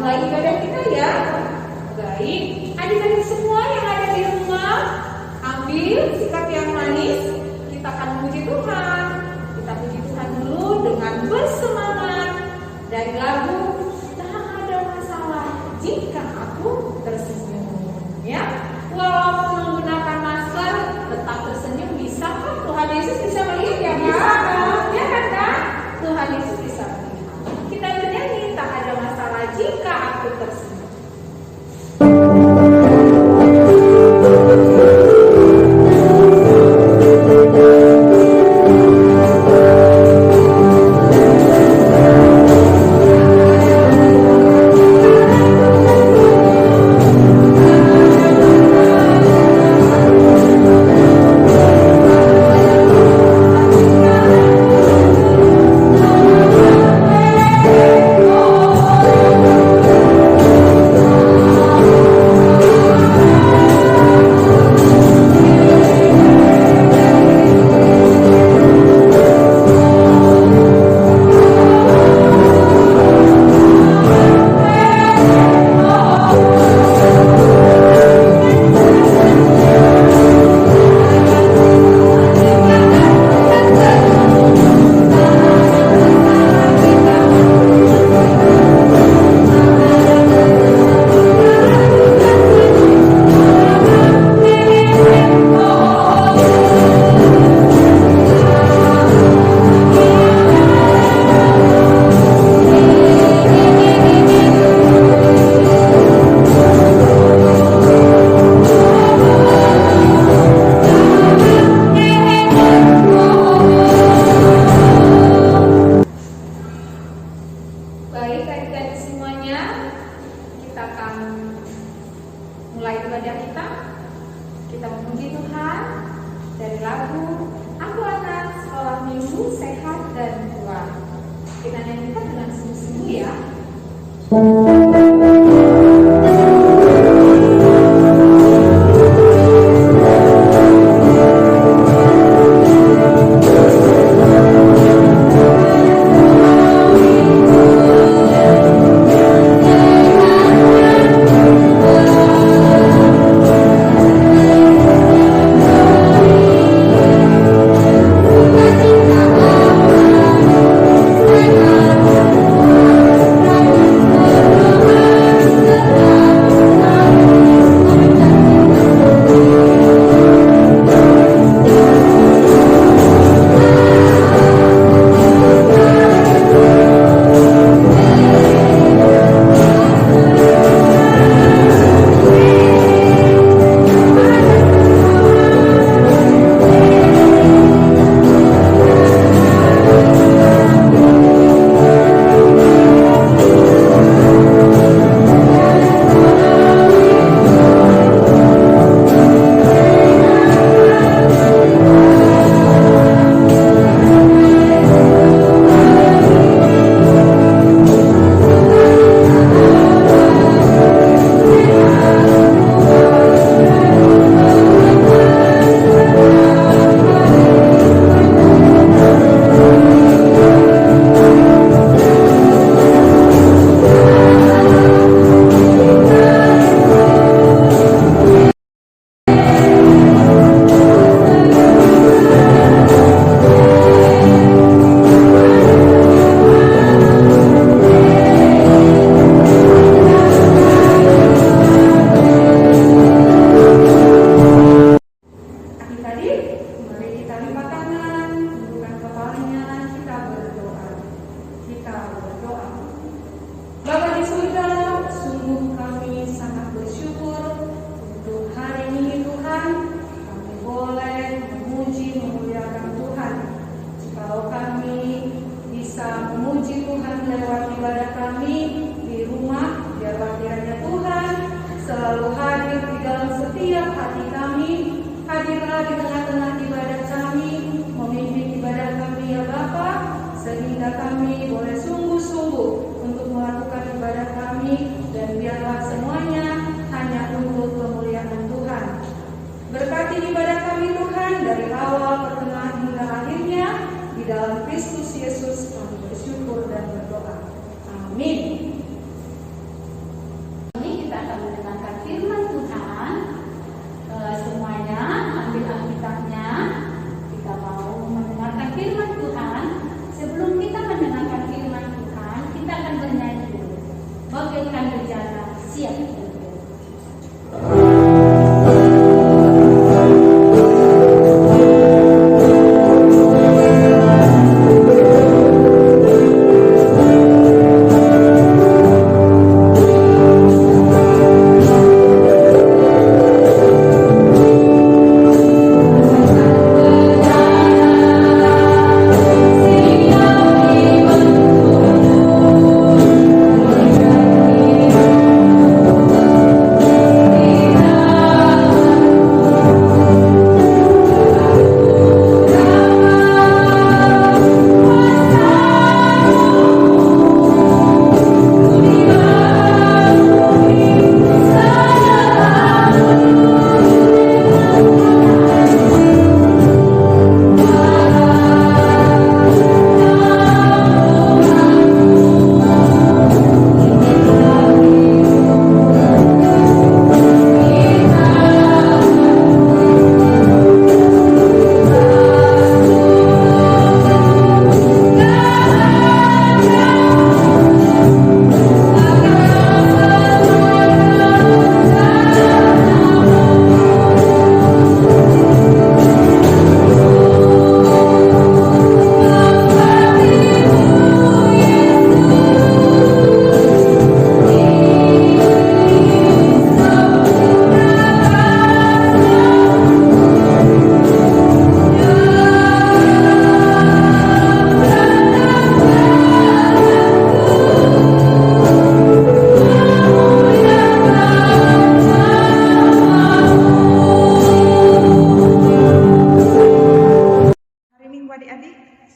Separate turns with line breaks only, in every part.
mulai ibadah kita ya. Baik, adik-adik semua yang ada di rumah, ambil sikap yang manis. Kita akan memuji Tuhan. Kita puji Tuhan dulu dengan bersemangat dari lagu Tak Ada Masalah Jika Aku Tersenyum. Ya, walaupun menggunakan masker, tetap tersenyum bisa kan? Tuhan Yesus bisa melihat ya kan? Ya kan Kak? Tuhan Yesus bisa melihat. Kita bernyanyi Tak Ada Masalah Jika Aku Tersenyum.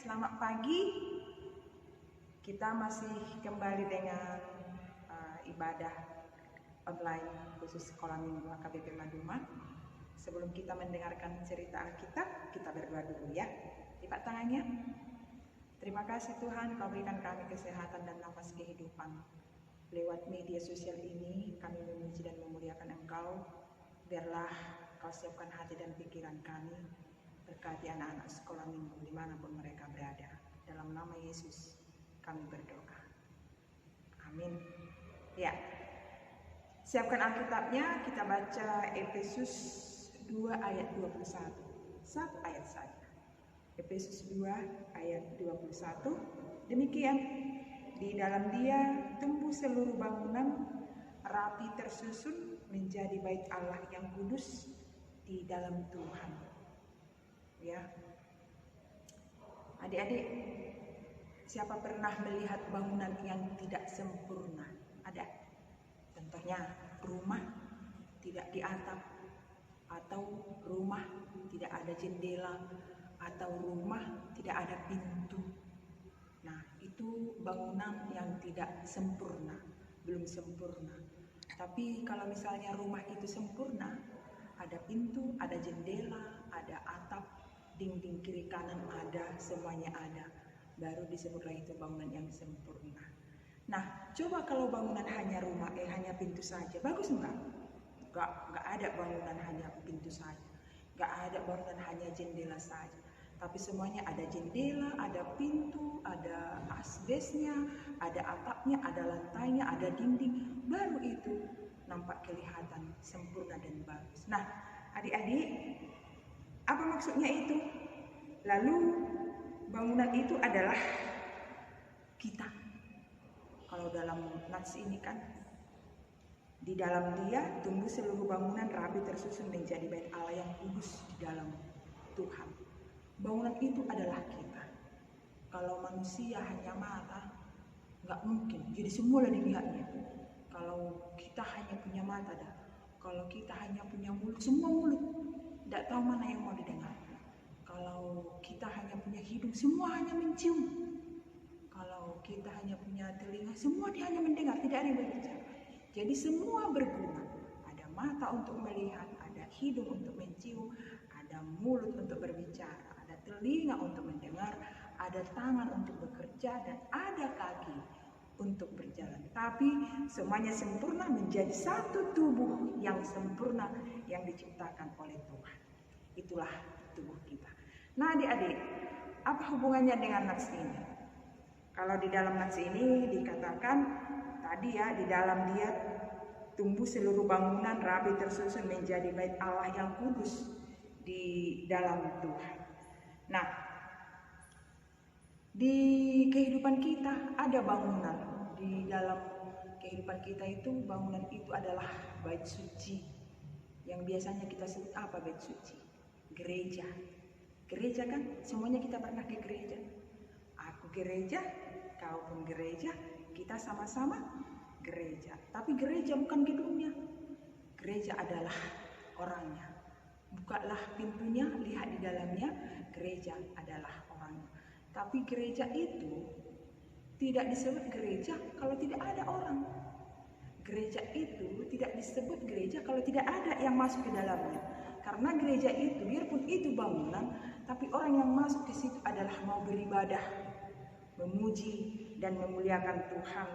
selamat pagi. Kita masih kembali dengan ibadah online khusus sekolah minggu HKBP Maduma. Sebelum kita mendengarkan cerita Alkitab, kita berdoa dulu ya. Lipat tangannya. Terima kasih Tuhan, Kau berikan kami kesehatan dan nafas kehidupan. Lewat media sosial ini, kami memuji dan memuliakan Engkau. Biarlah Kau siapkan hati dan pikiran kami, berkati anak-anak sekolah minggu dimanapun mereka berada. Dalam nama Yesus kami berdoa. Amin. Ya, siapkan Alkitabnya, kita baca Efesus 2 ayat 21. Satu ayat saja. Efesus 2 ayat 21. Demikian, di dalam Dia tumbuh seluruh bangunan rapi tersusun menjadi bait Allah yang kudus di dalam Tuhan. Ya, adik-adik, siapa pernah melihat bangunan yang tidak sempurna? Ada. Contohnya rumah tidak di atap, atau rumah tidak ada jendela, atau rumah tidak ada pintu. Nah, itu bangunan yang tidak sempurna, belum sempurna. Tapi kalau misalnya rumah itu sempurna, ada pintu, ada jendela, ada atap, dinding kiri kanan ada, semuanya ada, baru disebutlah itu bangunan yang sempurna. Nah, coba kalau bangunan hanya rumah, hanya pintu saja, bagus enggak? Enggak ada bangunan hanya pintu saja, enggak ada bangunan hanya jendela saja. Tapi semuanya ada jendela, ada pintu, ada asbesnya, ada atapnya, ada lantainya, ada dinding, baru itu nampak kelihatan sempurna dan bagus. Nah, adik-adik, apa maksudnya itu? Lalu bangunan itu adalah kita. Kalau dalam nats ini kan, di dalam Dia tumbuh seluruh bangunan rapi tersusun menjadi bait Allah yang kudus di dalam Tuhan. Bangunan itu adalah kita. Kalau manusia hanya mata, nggak mungkin. Jadi semua dilihatnya. Kalau kita hanya punya mata dah, kalau kita hanya punya mulut, semua mulut, tidak tahu mana yang mau didengar. Kalau kita hanya punya hidung, semua hanya mencium. Kalau kita hanya punya telinga, semua dia hanya mendengar, tidak ada yang berbicara. Jadi semua berguna. Ada mata untuk melihat, ada hidung untuk mencium, ada mulut untuk berbicara, ada telinga untuk mendengar, ada tangan untuk bekerja, dan ada kaki untuk berjalan. Tapi semuanya sempurna menjadi satu tubuh yang sempurna yang diciptakan oleh Tuhan. Itulah tubuh kita. Nah, adik-adik, apa hubungannya dengan nats ini? Kalau di dalam nats ini dikatakan tadi ya, di dalam Dia tumbuh seluruh bangunan rapi tersusun menjadi bait Allah yang kudus di dalam Tuhan. Nah, di kehidupan kita ada bangunan. Di dalam kehidupan kita itu, bangunan itu adalah bait suci. Yang biasanya kita sebut apa bait suci? Gereja. Gereja kan, semuanya kita pernah ke gereja. Aku gereja, kau pun gereja, kita sama-sama gereja. Tapi gereja bukan gedungnya. Gereja adalah orangnya. Bukalah pintunya, lihat di dalamnya, gereja adalah orangnya. Tapi gereja itu tidak disebut gereja kalau tidak ada orang. Gereja itu tidak disebut gereja kalau tidak ada yang masuk ke dalamnya. Karena gereja itu, biarpun itu bangunan, tapi orang yang masuk ke situ adalah mau beribadah, memuji dan memuliakan Tuhan.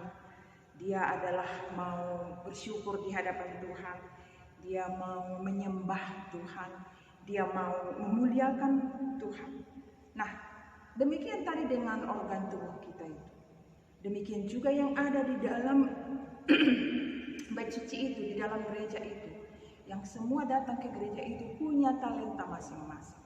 Dia adalah mau bersyukur di hadapan Tuhan. Dia mau menyembah Tuhan. Dia mau memuliakan Tuhan. Nah, demikian tadi dengan organ tubuh kita itu. Demikian juga yang ada di dalam bait suci itu, di dalam gereja itu. Yang semua datang ke gereja itu punya talenta masing-masing.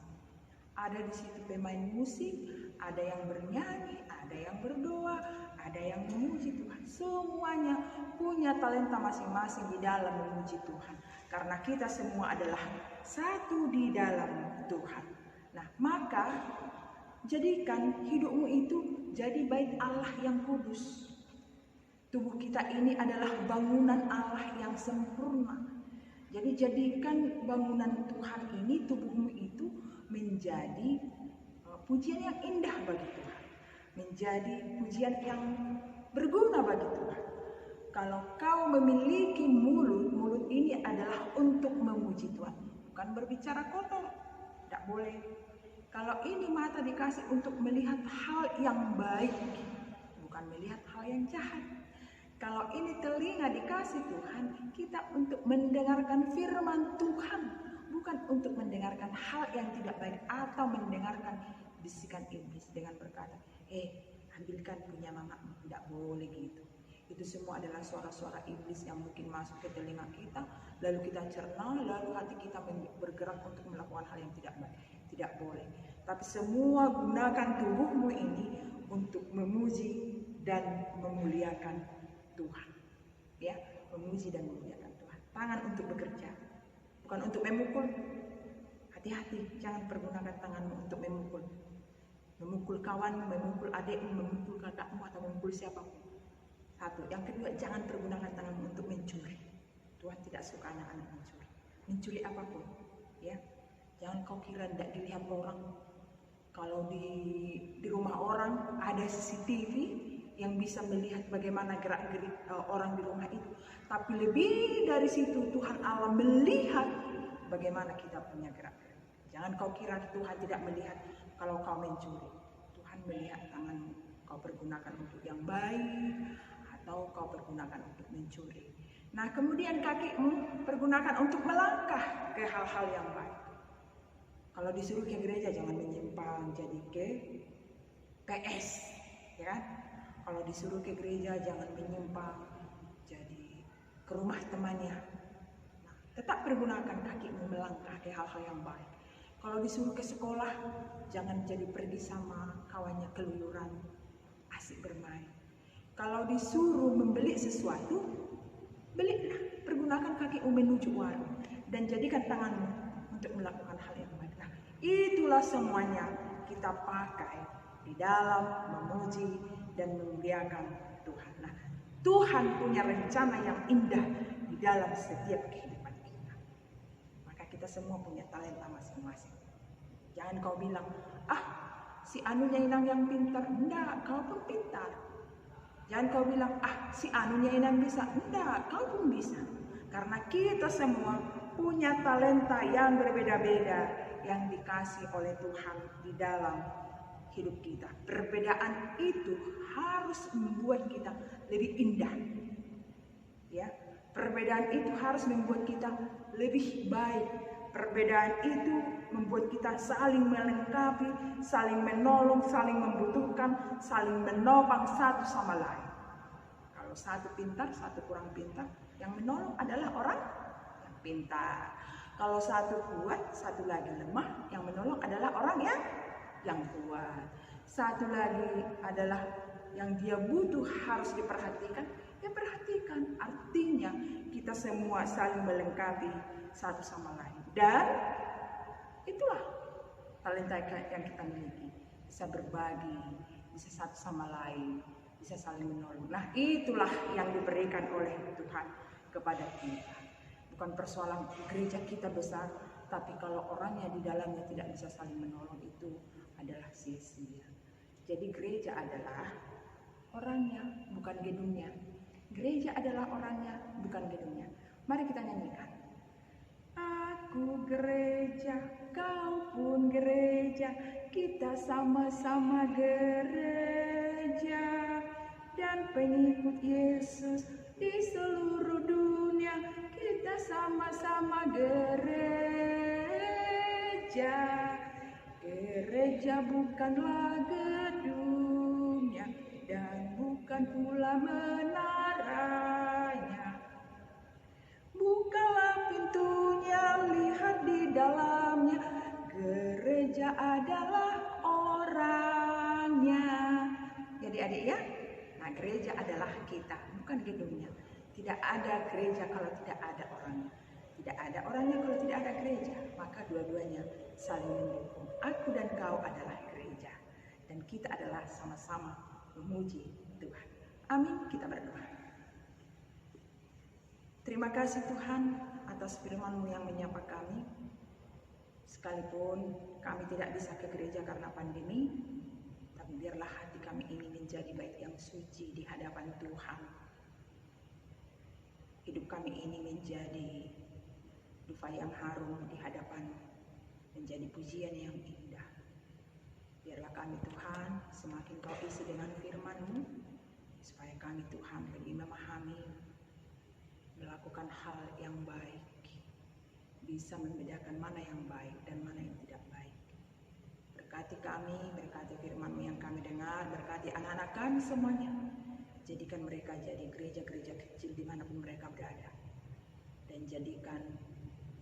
Ada di situ pemain musik, ada yang bernyanyi, ada yang berdoa, ada yang memuji Tuhan. Semuanya punya talenta masing-masing di dalam memuji Tuhan. Karena kita semua adalah satu di dalam Tuhan. Nah, maka jadikan hidupmu itu jadi bait Allah yang kudus. Tubuh kita ini adalah bangunan Allah yang sempurna. Jadi jadikan bangunan Tuhan ini, tubuhmu itu menjadi pujian yang indah bagi Tuhan, menjadi pujian yang berguna bagi Tuhan. Kalau kau memiliki mulut ini adalah untuk memuji Tuhan, bukan berbicara kotor, tidak boleh. Kalau ini mata dikasih untuk melihat hal yang baik, bukan melihat hal yang jahat. Kalau ini telinga dikasih Tuhan, kita untuk mendengarkan firman Tuhan, bukan untuk mendengarkan hal yang tidak baik atau mendengarkan bisikan iblis dengan berkata, ambilkan punya mamamu. Tidak boleh gitu. Itu semua adalah suara-suara iblis yang mungkin masuk ke telinga kita, lalu kita cerna, lalu hati kita bergerak untuk melakukan hal yang tidak baik. Tidak boleh. Tapi semua gunakan tubuhmu ini untuk memuji dan memuliakan Tuhan. Ya, memuji dan memuliakan Tuhan. Tangan untuk bekerja, bukan untuk memukul. Hati-hati, jangan pergunakan tanganmu untuk memukul. Memukul kawan, memukul adikmu, memukul kakakmu, atau memukul siapapun. Satu. Yang kedua, jangan pergunakan tanganmu untuk mencuri. Tuhan tidak suka anak-anak mencuri. Mencuri apapun, ya. Jangan kau kira tidak dilihat orang. Kalau di rumah orang ada CCTV yang bisa melihat bagaimana gerak-gerik orang di rumah itu. Tapi lebih dari situ, Tuhan Allah melihat bagaimana kita punya gerak-gerik. Jangan kau kira Tuhan tidak melihat kalau kau mencuri. Tuhan melihat tanganmu. Kau pergunakan untuk yang baik atau kau pergunakan untuk mencuri. Nah, kemudian kakimu pergunakan untuk melangkah ke hal-hal yang baik. Kalau disuruh ke gereja jangan menyimpang jadi ke PS, ya kan? Kalau disuruh ke gereja jangan menyimpang jadi ke rumah temannya. Nah, tetap pergunakan kakimu melangkah ke hal-hal yang baik. Kalau disuruh ke sekolah jangan jadi pergi sama kawannya keluyuran, asik bermain. Kalau disuruh membeli sesuatu, belilah, pergunakan kakimu menuju warung dan jadikan tanganmu untuk melakukan hal yang baik. Nah, itulah semuanya kita pakai di dalam memuji dan memuliakan Tuhan. Nah, Tuhan punya rencana yang indah di dalam setiap kehidupan kita. Maka kita semua punya talenta masing-masing. Jangan kau bilang, si anunya inang yang pintar. Enggak, kau pun pintar. Jangan kau bilang, si anunya inang bisa. Enggak, kau pun bisa. Karena kita semua punya talenta yang berbeda-beda yang dikasih oleh Tuhan di dalam hidup kita. Perbedaan itu harus membuat kita lebih indah. Ya, perbedaan itu harus membuat kita lebih baik. Perbedaan itu membuat kita saling melengkapi, saling menolong, saling membutuhkan, saling menopang satu sama lain. Kalau satu pintar, satu kurang pintar, yang menolong adalah orang yang pintar. Kalau satu kuat, satu lagi lemah, yang menolong adalah orang yang kuat. Satu lagi adalah yang dia butuh harus diperhatikan, ya perhatikan. Artinya kita semua saling melengkapi satu sama lain. Dan itulah talenta yang kita miliki. Bisa berbagi, bisa satu sama lain, bisa saling menolong. Nah, itulah yang diberikan oleh Tuhan kepada kita. Bukan persoalan gereja kita besar, tapi kalau orangnya di dalamnya tidak bisa saling menolong, itu adalah sia-sia. Jadi gereja adalah orangnya, bukan gedungnya. Gereja adalah orangnya, bukan gedungnya. Mari kita nyanyikan. Aku gereja, kau pun gereja, kita sama-sama gereja. Dan pengikut Yesus di seluruh dunia, kita sama-sama gereja. Gereja bukanlah gedungnya dan bukan pula menaranya. Bukalah pintunya, lihat di dalamnya. Gereja adalah orangnya. Jadi adik ya, nah gereja adalah kita, bukan gedungnya. Tidak ada gereja kalau tidak ada orangnya. Tidak ada orangnya kalau tidak ada gereja. Maka dua-duanya saling mendukung. Aku dan kau adalah gereja. Dan kita adalah sama-sama memuji Tuhan. Amin, kita berdoa. Terima kasih Tuhan atas firman-Mu yang menyapa kami. Sekalipun kami tidak bisa ke gereja karena pandemi, tapi biarlah hati kami ini menjadi bait yang suci di hadapan Tuhan. Hidup kami ini menjadi dupa yang harum di hadapan, menjadi pujian yang indah. Biarlah kami Tuhan semakin Kau isi dengan firman-Mu, supaya kami Tuhan lebih memahami, melakukan hal yang baik, bisa membedakan mana yang baik dan mana yang tidak baik. Berkati kami, berkati firman-Mu yang kami dengar, berkati anak-anak kami semuanya. Jadikan mereka jadi gereja-gereja kecil dimanapun mereka berada. Dan jadikan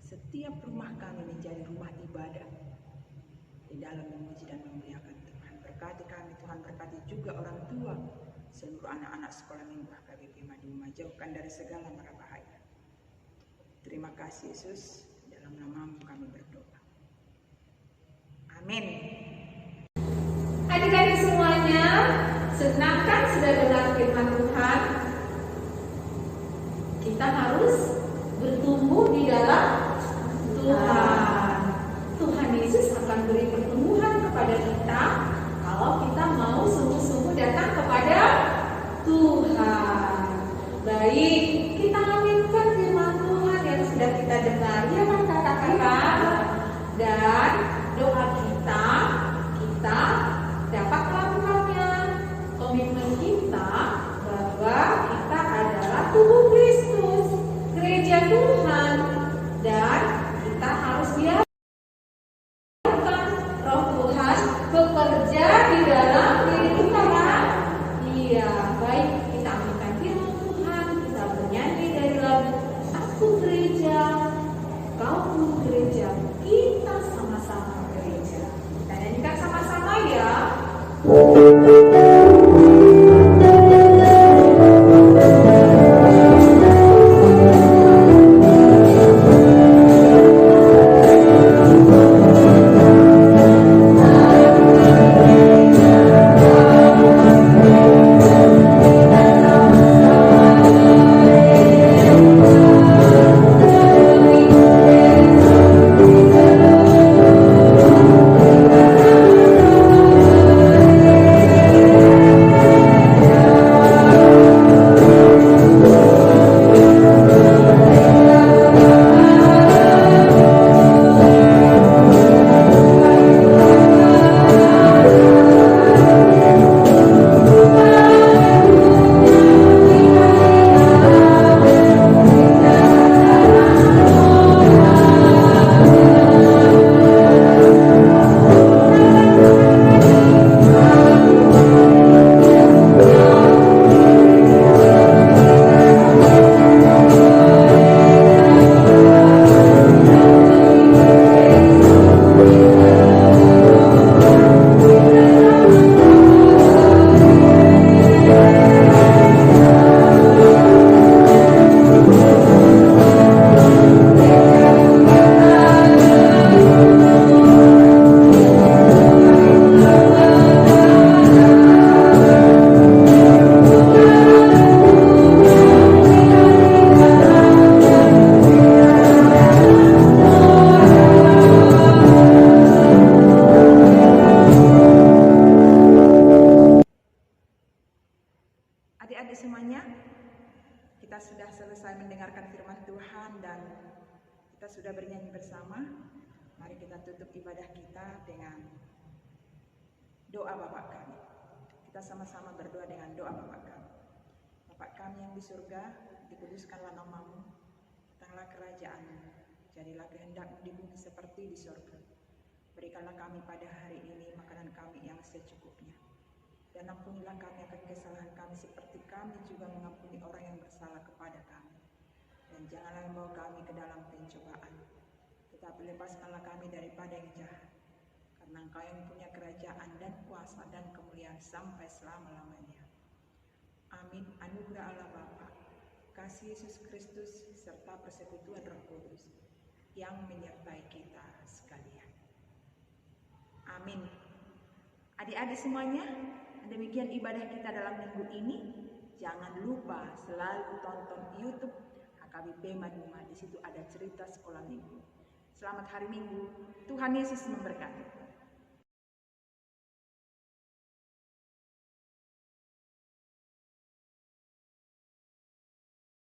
setiap rumah kami menjadi rumah ibadah di dalam memuji dan memuliakan Tuhan. Berkati kami Tuhan, berkati juga orang tua, seluruh anak-anak sekolah minggu HKBP Maduma, jauhkan dari segala mara bahaya. Terima kasih Yesus, dalam nama-Mu kami berdoa. Amin.
Adik-adik semuanya, senang kan sudah dengar firman Tuhan? Kita harus bertumbuh di dalam Tuhan. Tuhan Yesus akan beri pertumbuhan kepada kita kalau kita mau sungguh-sungguh datang kepada Tuhan. Baik, kita aminkan firman Tuhan yang sudah kita dengar, ya kan kakak-kakak? Dan doa kita dapat melakukannya. Komitmen kita bahwa kita adalah tubuh Kristus, gereja Tuhan, dan kita harus biarkan Roh Tuhan bekerja di dalam diri kita, kan? Iya, baik, kita aminkan firman Tuhan, kita bernyanyi dari lagu Aku Gereja, Kau pun gereja, kita sama-sama gereja. Kita nyanyikan sama-sama ya.
Adik-adik semuanya, kita sudah selesai mendengarkan firman Tuhan dan kita sudah bernyanyi bersama. Mari kita tutup ibadah kita dengan doa Bapa kami. Kita sama-sama berdoa dengan doa Bapa kami. Bapa kami yang di surga, dikuduskanlah nama-Mu, datanglah kerajaan-Mu, jadilah kehendak-Mu di bumi seperti di surga. Berikanlah kami pada hari ini makanan kami yang secukupnya. Dan ampunilah kami akan kesalahan kami seperti kami juga mengampuni orang yang bersalah kepada kami. Dan janganlah membawa kami ke dalam pencobaan, tetapi lepaskanlah kami daripada yang jahat. Karena Engkau yang punya kerajaan dan kuasa dan kemuliaan sampai selama-lamanya. Amin. Anugerah Allah Bapa, kasih Yesus Kristus, serta persekutuan Roh Kudus yang menyertai kita sekalian. Amin. Adik-adik semuanya, demikian ibadah kita dalam minggu ini. Jangan lupa selalu tonton YouTube HKBP Maduma. Di situ ada cerita sekolah minggu. Selamat hari Minggu. Tuhan Yesus memberkati.